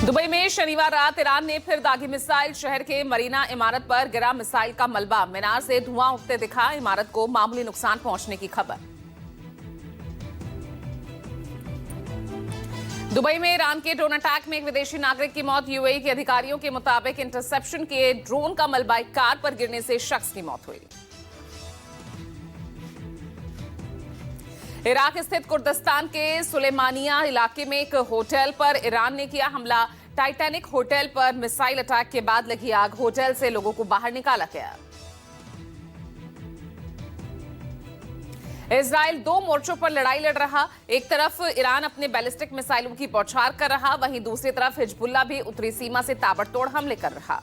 Dubai में शनिवार रात ईरान ने फिर दागी मिसाइल। शहर के मरीना इमारत पर गिरा मिसाइल का मलबा। मीनार से धुआं उठते दिखा। इमारत को मामूली नुकसान पहुंचने की खबर। दुबई में ईरान के ड्रोन अटैक में एक विदेशी नागरिक की मौत। यूएई के अधिकारियों के मुताबिक इंटरसेप्शन के ड्रोन का मलबा एक कार पर गिरने से शख्स की मौत हुई। इराक स्थित कुर्दिस्तान के सुलेमानिया इलाके में एक होटल पर ईरान ने किया हमला। टाइटैनिक होटल पर मिसाइल अटैक के बाद लगी आग। होटल से लोगों को बाहर निकाला गया। इजराइल दो मोर्चों पर लड़ाई लड़ रहा। एक तरफ ईरान अपने बैलिस्टिक मिसाइलों की बौछार कर रहा, वहीं दूसरी तरफ हिजबुल्लाह भी उत्तरी सीमा से ताबड़तोड़ हमले कर रहा।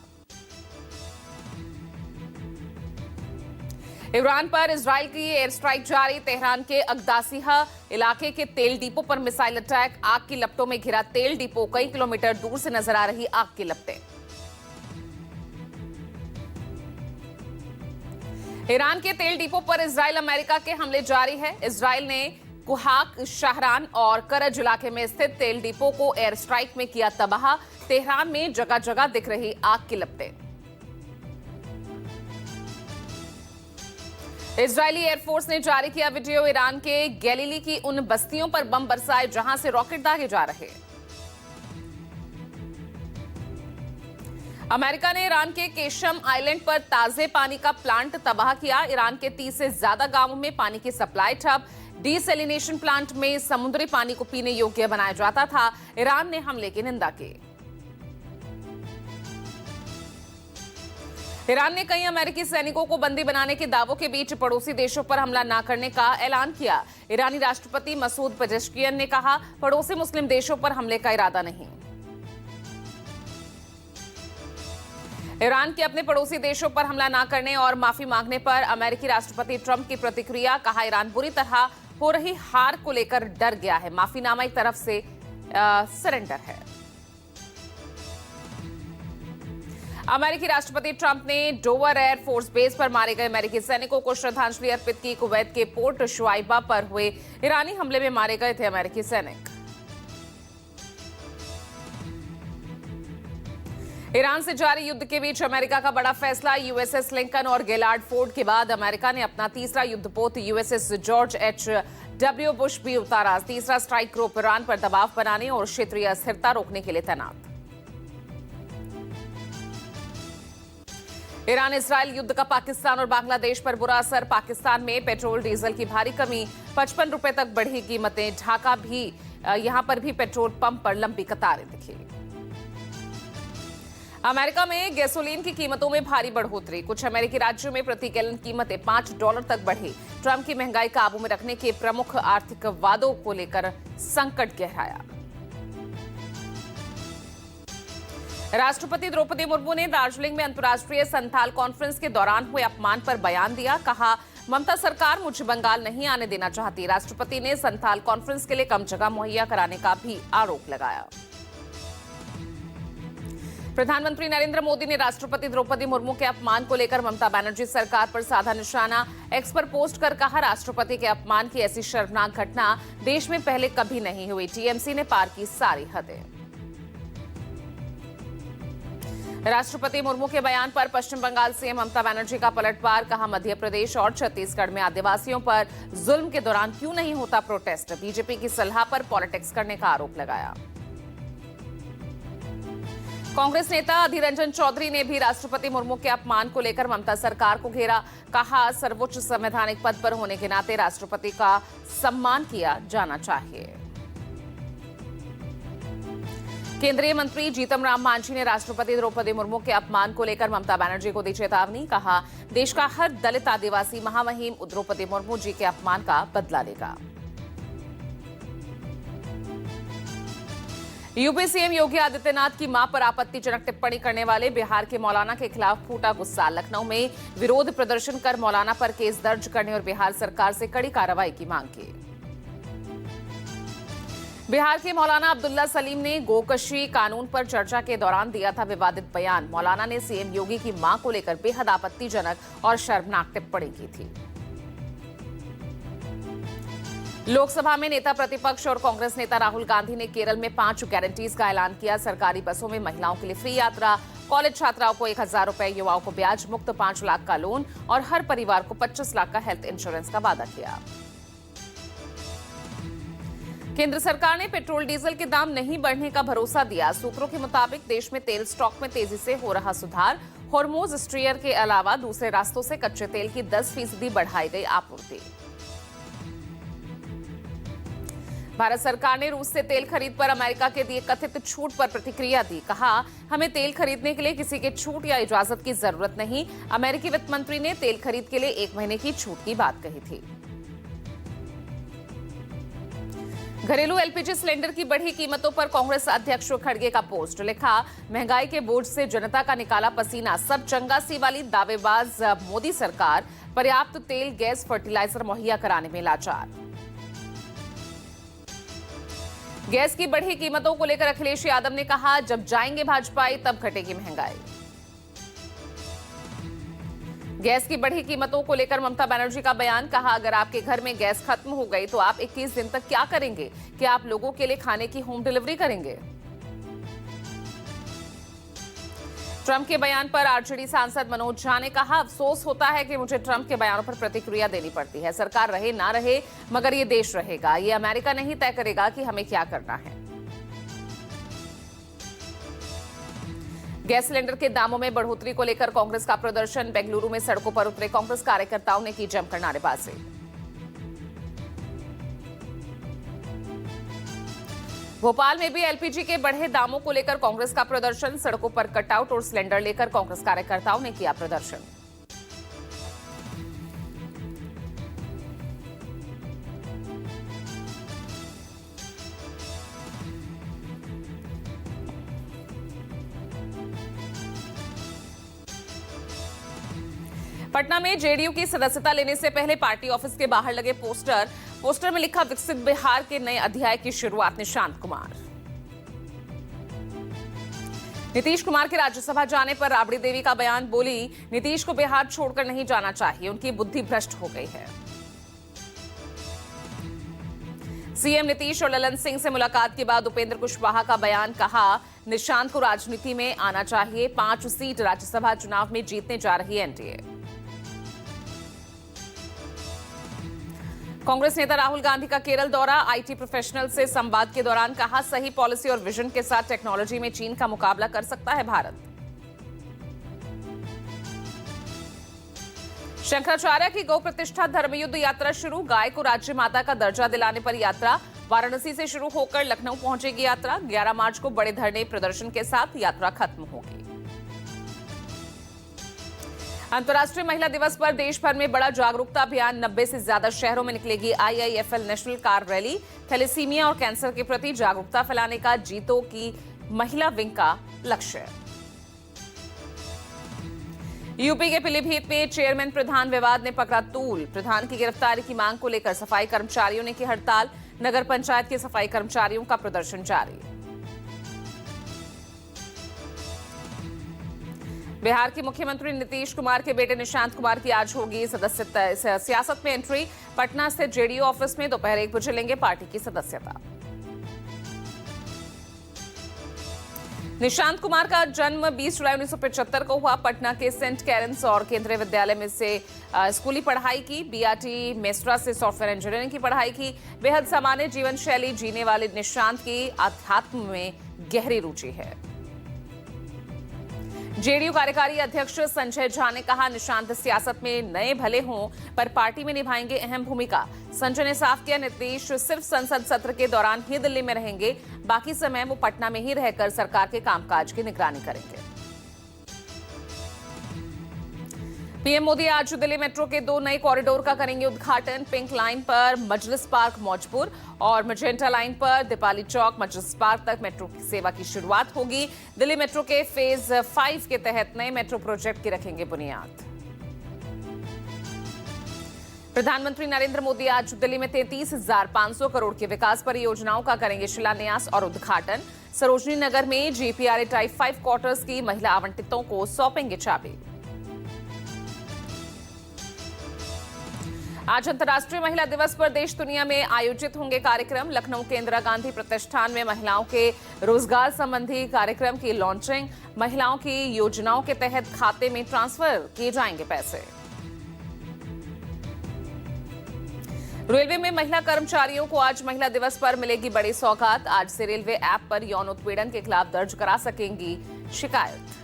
ईरान पर इजराइल की एयर स्ट्राइक जारी। तेहरान के अगदासिहा इलाके के तेल डिपो पर मिसाइल अटैक। आग की लपटों में घिरा तेल डिपो। कई किलोमीटर दूर से नजर आ रही आग की लपटें। ईरान के तेल डिपो पर इजराइल अमेरिका के हमले जारी है। इजराइल ने कुहाक, शाहरान और करज इलाके में स्थित तेल डिपो को एयर स्ट्राइक में किया तबाह। तेहरान में जगह जगह दिख रही आग की लपटें। इजरायली एयरफोर्स ने जारी किया वीडियो। ईरान के गैलीली की उन बस्तियों पर बम बरसाए जहां से रॉकेट दागे जा रहे। अमेरिका ने ईरान के केशम आइलैंड पर ताजे पानी का प्लांट तबाह किया। ईरान के 30 से ज्यादा गांवों में पानी की सप्लाई ठप। डिसैलिनेशन प्लांट में समुद्री पानी को पीने योग्य बनाया जाता था। ईरान ने हमले की निंदा की। ईरान ने कई अमेरिकी सैनिकों को बंदी बनाने के दावों के बीच पड़ोसी देशों पर हमला न करने का ऐलान किया। ईरानी राष्ट्रपति मसूद पेजेश्कियन ने कहा, पड़ोसी मुस्लिम देशों पर हमले का इरादा नहीं। ईरान के अपने पड़ोसी देशों पर हमला न करने और माफी मांगने पर अमेरिकी राष्ट्रपति ट्रंप की प्रतिक्रिया। कहा, ईरान बुरी तरह हो रही हार को लेकर डर गया है। माफीनामा एक तरफ से सरेंडर है। अमेरिकी राष्ट्रपति ट्रंप ने डोवर एयर फोर्स बेस पर मारे गए अमेरिकी सैनिकों को श्रद्धांजलि अर्पित की। कुवैत के पोर्ट शुआइबा पर हुए ईरानी हमले में मारे गए थे अमेरिकी सैनिक। ईरान से जारी युद्ध के बीच अमेरिका का बड़ा फैसला। यूएसएस लिंकन और गेलार्ड फोर्ड के बाद अमेरिका ने अपना तीसरा युद्धपोत यूएसएस जॉर्ज एच.डब्ल्यू. बुश भी उतारा। तीसरा स्ट्राइक ग्रुप ईरान पर दबाव बनाने और क्षेत्रीय अस्थिरता रोकने के लिए तैनात। ईरान इजरायल युद्ध का पाकिस्तान और बांग्लादेश पर बुरा असर। पाकिस्तान में पेट्रोल डीजल की भारी कमी। 55 रुपए तक बढ़ी कीमतें। ढाका भी यहां पर भी पेट्रोल पंप पर लंबी कतारें दिखी। अमेरिका में गैसोलीन की कीमतों में भारी बढ़ोतरी। कुछ अमेरिकी राज्यों में प्रति गैलन कीमतें $5 तक बढ़ी। ट्रंप की महंगाई काबू में रखने के प्रमुख आर्थिक वादों को लेकर संकट गहराया। राष्ट्रपति द्रौपदी मुर्मू ने दार्जिलिंग में अंतर्राष्ट्रीय संथाल कॉन्फ्रेंस के दौरान हुए अपमान पर बयान दिया। कहा, ममता सरकार मुझे बंगाल नहीं आने देना चाहती। राष्ट्रपति ने संथाल कॉन्फ्रेंस के लिए कम जगह मुहैया कराने का भी आरोप लगाया। प्रधानमंत्री नरेंद्र मोदी ने राष्ट्रपति द्रौपदी मुर्मू के अपमान को लेकर ममता बनर्जी सरकार पर साधा निशाना। एक्स पर पोस्ट कर कहा, राष्ट्रपति के अपमान की ऐसी शर्मनाक घटना देश में पहले कभी नहीं हुई। टीएमसी ने पार की सारी हदें। राष्ट्रपति मुर्मू के बयान पर पश्चिम बंगाल सीएम ममता बनर्जी का पलटवार। कहा, मध्य प्रदेश और छत्तीसगढ़ में आदिवासियों पर जुल्म के दौरान क्यों नहीं होता प्रोटेस्ट। बीजेपी की सलाह पर पॉलिटिक्स करने का आरोप लगाया। कांग्रेस नेता अधीर रंजन चौधरी ने भी राष्ट्रपति मुर्मू के अपमान को लेकर ममता सरकार को घेरा। कहा, सर्वोच्च संवैधानिक पद पर होने के नाते राष्ट्रपति का सम्मान किया जाना चाहिए। केंद्रीय मंत्री जीतन राम मांझी ने राष्ट्रपति द्रौपदी मुर्मू के अपमान को लेकर ममता बनर्जी को दी चेतावनी। कहा, देश का हर दलित आदिवासी महामहिम द्रौपदी मुर्मू जी के अपमान का बदला लेगा। यूपी सीएम योगी आदित्यनाथ की मां पर आपत्तिजनक टिप्पणी करने वाले बिहार के मौलाना के खिलाफ फूटा गुस्सा। लखनऊ में विरोध प्रदर्शन कर मौलाना पर केस दर्ज करने और बिहार सरकार से कड़ी कार्रवाई की मांग की। बिहार के मौलाना अब्दुल्ला सलीम ने गोकशी कानून पर चर्चा के दौरान दिया था विवादित बयान। मौलाना ने सीएम योगी की मां को लेकर बेहद आपत्तिजनक और शर्मनाक टिप्पणी की थी। लोकसभा में नेता प्रतिपक्ष और कांग्रेस नेता राहुल गांधी ने केरल में 5 गारंटीज का ऐलान किया। सरकारी बसों में महिलाओं के लिए फ्री यात्रा, कॉलेज छात्राओं को 1,000 रुपए, युवाओं को ब्याज मुक्त 5 लाख का लोन और हर परिवार को 25 लाख का हेल्थ इंश्योरेंस का वादा किया। केंद्र सरकार ने पेट्रोल डीजल के दाम नहीं बढ़ने का भरोसा दिया। सूत्रों के मुताबिक देश में तेल स्टॉक में तेजी से हो रहा सुधार। हॉर्मुज स्ट्रेयर के अलावा दूसरे रास्तों से कच्चे तेल की 10% बढ़ाई गई आपूर्ति। भारत सरकार ने रूस से तेल खरीद पर अमेरिका के दिए कथित छूट पर प्रतिक्रिया दी। कहा, हमें तेल खरीदने के लिए किसी के छूट या इजाजत की जरूरत नहीं। अमेरिकी वित्त मंत्री ने तेल खरीद के लिए 1 महीने की छूट की बात कही थी। घरेलू एलपीजी सिलेंडर की बढ़ी कीमतों पर कांग्रेस अध्यक्ष खड़गे का पोस्ट। लिखा, महंगाई के बोझ से जनता का निकाला पसीना, सब चंगासी वाली दावेबाज मोदी सरकार पर्याप्त तेल, गैस, फर्टिलाइजर मुहैया कराने में लाचार। गैस की बढ़ी कीमतों को लेकर अखिलेश यादव ने कहा, जब जाएंगे भाजपाई तब घटेगी महंगाई। गैस की बढ़ी कीमतों को लेकर ममता बनर्जी का बयान। कहा, अगर आपके घर में गैस खत्म हो गई तो आप 21 दिन तक क्या करेंगे? क्या आप लोगों के लिए खाने की होम डिलीवरी करेंगे? ट्रंप के बयान पर आरजेडी सांसद मनोज झा ने कहा, अफसोस होता है कि मुझे ट्रंप के बयानों पर प्रतिक्रिया देनी पड़ती है। सरकार रहे ना रहे मगर ये देश रहेगा। ये अमेरिका नहीं तय करेगा कि हमें क्या करना है। गैस सिलेंडर के दामों में बढ़ोतरी को लेकर कांग्रेस का प्रदर्शन। बेंगलुरु में सड़कों पर उतरे कांग्रेस कार्यकर्ताओं ने की जमकर नारेबाजी। भोपाल में भी एलपीजी के बढ़े दामों को लेकर कांग्रेस का प्रदर्शन। सड़कों पर कटआउट और सिलेंडर लेकर कांग्रेस कार्यकर्ताओं ने किया प्रदर्शन। पटना में जेडीयू की सदस्यता लेने से पहले पार्टी ऑफिस के बाहर लगे पोस्टर में लिखा, विकसित बिहार के नए अध्याय की शुरुआत, निशांत कुमार। नीतीश कुमार के राज्यसभा जाने पर राबड़ी देवी का बयान। बोली, नीतीश को बिहार छोड़कर नहीं जाना चाहिए, उनकी बुद्धि भ्रष्ट हो गई है। सीएम नीतीश और ललन सिंह से मुलाकात के बाद उपेंद्र कुशवाहा का बयान। कहा, निशांत को राजनीति में आना चाहिए। 5 सीट राज्यसभा चुनाव में जीतने जा रही एनडीए। कांग्रेस नेता राहुल गांधी का केरल दौरा। आईटी प्रोफेशनल से संवाद के दौरान कहा, सही पॉलिसी और विजन के साथ टेक्नोलॉजी में चीन का मुकाबला कर सकता है भारत। शंकराचार्य की गौ प्रतिष्ठा धर्मयुद्ध यात्रा शुरू। गाय को राज्य माता का दर्जा दिलाने पर यात्रा। वाराणसी से शुरू होकर लखनऊ पहुंचेगी यात्रा। 11 मार्च को बड़े धरने प्रदर्शन के साथ यात्रा खत्म होगी। अंतर्राष्ट्रीय महिला दिवस पर देश भर में बड़ा जागरूकता अभियान। 90 से ज्यादा शहरों में निकलेगी IIFL national car rally. Thalassaemia और कैंसर के प्रति जागरूकता फैलाने का जीतो की महिला विंग का लक्ष्य। यूपी के पीलीभीत में चेयरमैन प्रधान विवाद ने पकड़ा तूल। प्रधान की गिरफ्तारी की मांग को लेकर सफाई कर्मचारियों ने की हड़ताल। नगर पंचायत के सफाई कर्मचारियों का प्रदर्शन जारी। बिहार के मुख्यमंत्री नीतीश कुमार के बेटे निशांत कुमार की आज होगी सियासत में एंट्री। पटना स्थित जेडीयू ऑफिस में दोपहर 1 बजे लेंगे पार्टी की सदस्यता। निशांत कुमार का जन्म 20 जुलाई 1975 को हुआ। पटना के सेंट कैरेंस और केंद्रीय विद्यालय में से स्कूली पढ़ाई की। बीआरटी मेस्ट्रा से सॉफ्टवेयर इंजीनियरिंग की पढ़ाई की। बेहद सामान्य जीवन शैली जीने वाले निशांत की अध्यात्म में गहरी रुचि है। जेडीयू कार्यकारी अध्यक्ष संजय झा ने कहा, निशांत सियासत में नए भले हों पर पार्टी में निभाएंगे अहम भूमिका। संजय ने साफ किया, नीतीश सिर्फ संसद सत्र के दौरान ही दिल्ली में रहेंगे, बाकी समय वो पटना में ही रहकर सरकार के कामकाज की निगरानी करेंगे। पीएम मोदी आज दिल्ली मेट्रो के 2 नए कॉरिडोर का करेंगे उद्घाटन। पिंक लाइन पर मजलिस पार्क मौजपुर और मजेंटा लाइन पर दीपाली चौक मजलिस पार्क तक मेट्रो की सेवा की शुरुआत होगी। दिल्ली मेट्रो के फेज 5 के तहत नए मेट्रो प्रोजेक्ट की रखेंगे बुनियाद। प्रधानमंत्री नरेंद्र मोदी आज दिल्ली में 33,500 करोड़ की विकास परियोजनाओं का करेंगे शिलान्यास और उद्घाटन। सरोजनी नगर में जीपीआरए टाइप 5 क्वार्टर्स की महिला आवंटितों को सौंपेंगे चाबी। आज अंतर्राष्ट्रीय महिला दिवस पर देश दुनिया में आयोजित होंगे कार्यक्रम। लखनऊ के इंदिरा गांधी प्रतिष्ठान में महिलाओं के रोजगार संबंधी कार्यक्रम की लॉन्चिंग। महिलाओं की योजनाओं के तहत खाते में ट्रांसफर किए जाएंगे पैसे। रेलवे में महिला कर्मचारियों को आज महिला दिवस पर मिलेगी बड़ी सौगात। आज से रेलवे ऐप पर यौन उत्पीड़न के खिलाफ दर्ज करा सकेंगी शिकायत।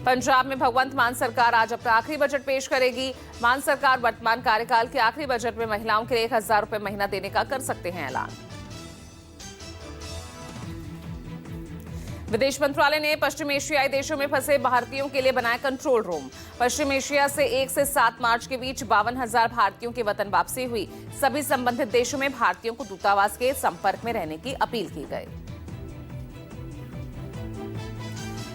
पंजाब में भगवंत मान सरकार आज अपना आखिरी बजट पेश करेगी। मान सरकार वर्तमान कार्यकाल के आखिरी बजट में महिलाओं के लिए 1,000 रुपए महीना देने का कर सकते हैं ऐलान। विदेश मंत्रालय ने पश्चिम एशियाई देशों में फंसे भारतीयों के लिए बनाया कंट्रोल रूम। पश्चिम एशिया से 1 से 7 मार्च के बीच 52,000 भारतीयों की वतन वापसी हुई। सभी संबंधित देशों में भारतीयों को दूतावास के संपर्क में रहने की अपील की गई।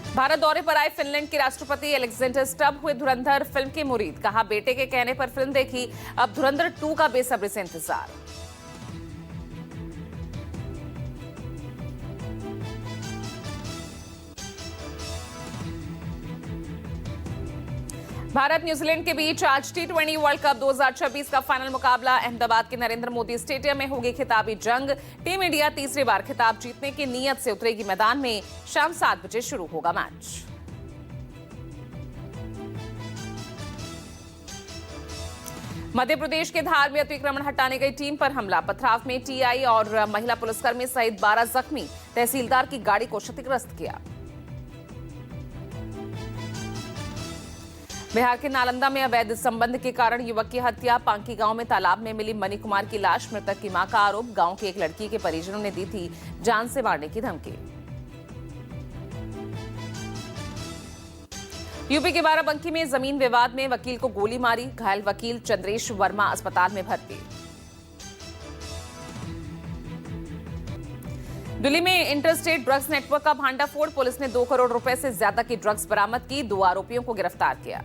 भारत दौरे पर आए फिनलैंड के राष्ट्रपति अलेक्जेंडर स्टब हुए धुरंधर फिल्म के मुरीद। कहा, बेटे के कहने पर फिल्म देखी, अब धुरंधर 2 का बेसब्री से इंतजार। भारत न्यूजीलैंड के बीच आज T20 वर्ल्ड कप 2026 का फाइनल मुकाबला। अहमदाबाद के नरेंद्र मोदी स्टेडियम में होगी खिताबी जंग। टीम इंडिया तीसरी बार खिताब जीतने की नीयत से उतरेगी मैदान में। शाम 7 बजे शुरू होगा मैच। मध्य प्रदेश के धार में अतिक्रमण हटाने गई टीम पर हमला। पथराव में टीआई और महिला पुलिसकर्मी सहित 12 जख्मी। तहसीलदार की गाड़ी को क्षतिग्रस्त किया। बिहार के नालंदा में अवैध संबंध के कारण युवक की हत्या। पांकी गांव में तालाब में मिली मनी कुमार की लाश। मृतक की मां का आरोप, गांव की एक लड़की के परिजनों ने दी थी जान से मारने की धमकी। यूपी के बाराबंकी में जमीन विवाद में वकील को गोली मारी। घायल वकील चंद्रेश वर्मा अस्पताल में भर्ती। दिल्ली में इंटरस्टेट ड्रग्स नेटवर्क का भांडाफोड़। पुलिस ने 2 करोड़ रुपए से ज्यादा की ड्रग्स बरामद की। 2 आरोपियों को गिरफ्तार किया।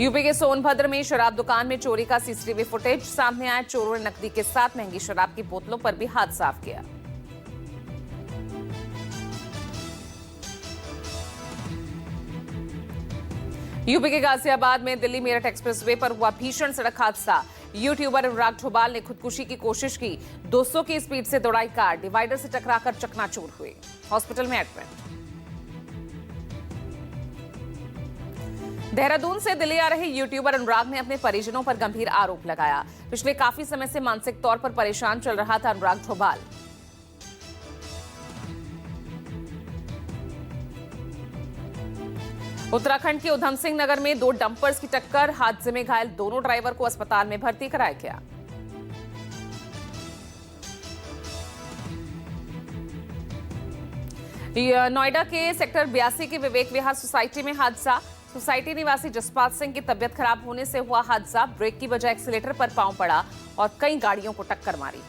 यूपी के सोनभद्र में शराब दुकान में चोरी का सीसीटीवी फुटेज सामने आया। चोरों ने नकदी के साथ महंगी शराब की बोतलों पर भी हाथ साफ किया। यूपी के गाजियाबाद में दिल्ली मेरठ एक्सप्रेसवे पर हुआ भीषण सड़क हादसा। यूट्यूबर अनुराग ढोबाल ने खुदकुशी की कोशिश की। 200 की स्पीड से दौड़ाई कार, डिवाइडर से टकराकर चकनाचूर हुई। हॉस्पिटल में एडमिट। देहरादून से दिल्ली आ रहे यूट्यूबर अनुराग ने अपने परिजनों पर गंभीर आरोप लगाया। पिछले काफी समय से मानसिक तौर पर परेशान चल रहा था अनुराग ढोबाल। उत्तराखंड के उधम सिंह नगर में 2 डंपर्स की टक्कर। हादसे में घायल दोनों ड्राइवर को अस्पताल में भर्ती कराया गया। नोएडा के सेक्टर 82 के विवेक विहार सोसाइटी में हादसा। सोसाइटी निवासी जसपाल सिंह की तबियत खराब होने से हुआ हादसा। ब्रेक की बजाय एक्सीलेटर पर पांव पड़ा और कई गाड़ियों को टक्कर मारी।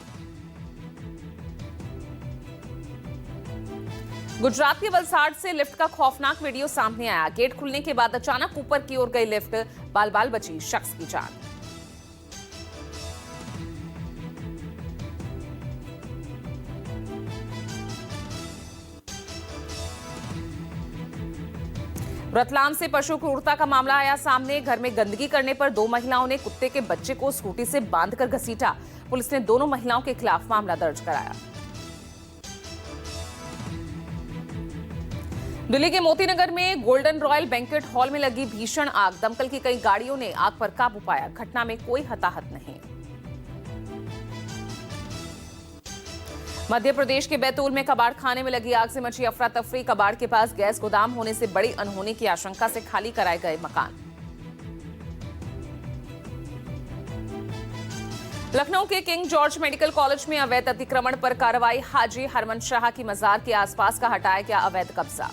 गुजरात के वलसाड से लिफ्ट का खौफनाक वीडियो सामने आया। गेट खुलने के बाद अचानक ऊपर की ओर गई लिफ्ट, बाल बची शख्स की जान। रतलाम से पशु क्रूरता का मामला आया सामने। घर में गंदगी करने पर 2 महिलाओं ने कुत्ते के बच्चे को स्कूटी से बांधकर घसीटा। पुलिस ने दोनों महिलाओं के खिलाफ मामला दर्ज कराया। दिल्ली के मोतीनगर में गोल्डन रॉयल बैंक्वेट हॉल में लगी भीषण आग। दमकल की कई गाड़ियों ने आग पर काबू पाया। घटना में कोई हताहत नहीं। मध्य प्रदेश के बैतूल में कबाड़ खाने में लगी आग से मची अफरा तफरी। कबाड़ के पास गैस गोदाम होने से बड़ी अनहोनी की आशंका से खाली कराए गए मकान। लखनऊ के किंग जॉर्ज मेडिकल कॉलेज में अवैध अतिक्रमण पर कार्रवाई। हाजी हरमन शाह की मजार के आसपास का हटाया गया अवैध कब्जा।